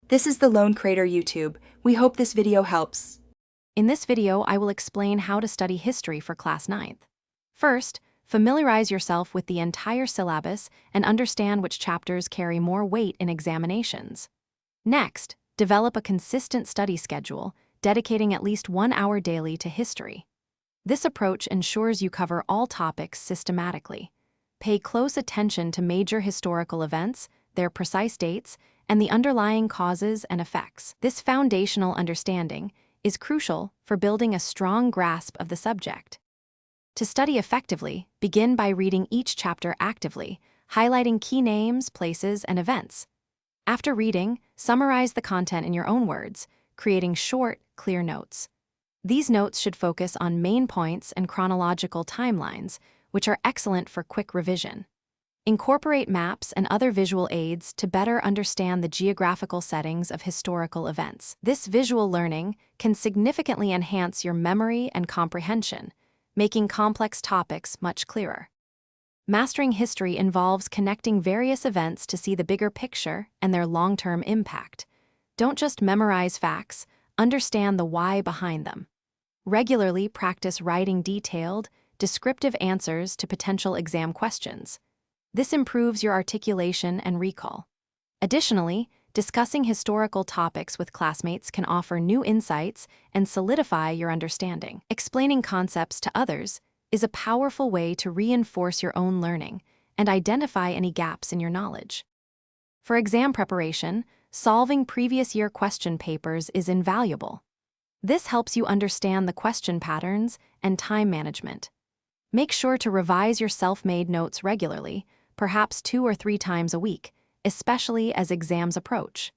This is the Lone Crater YouTube. We hope this video helps. In this video, I will explain how to study history for class 9th. First, familiarize yourself with the entire syllabus and understand which chapters carry more weight in examinations. Next, develop a consistent study schedule, dedicating at least 1 hour daily to history. This approach ensures you cover all topics systematically. Pay close attention to major historical events, their precise dates, and the underlying causes and effects. This foundational understanding is crucial for building a strong grasp of the subject. To study effectively, begin by reading each chapter actively, highlighting key names, places, and events. After reading, summarize the content in your own words, creating short, clear notes. These notes should focus on main points and chronological timelines, which are excellent for quick revision. Incorporate maps and other visual aids to better understand the geographical settings of historical events. This visual learning can significantly enhance your memory and comprehension, making complex topics much clearer. Mastering history involves connecting various events to see the bigger picture and their long-term impact. Don't just memorize facts, understand the why behind them. Regularly practice writing detailed, descriptive answers to potential exam questions. This improves your articulation and recall. Additionally, discussing historical topics with classmates can offer new insights and solidify your understanding. Explaining concepts to others is a powerful way to reinforce your own learning and identify any gaps in your knowledge. For exam preparation, solving previous year question papers is invaluable. This helps you understand the question patterns and time management. Make sure to revise your self-made notes regularly, perhaps 2 or 3 times a week, especially as exams approach.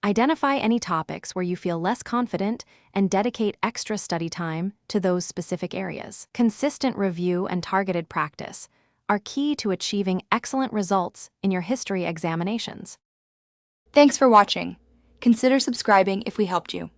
Identify any topics where you feel less confident and dedicate extra study time to those specific areas. Consistent review and targeted practice are key to achieving excellent results in your history examinations. Thanks for watching. Consider subscribing if we helped you.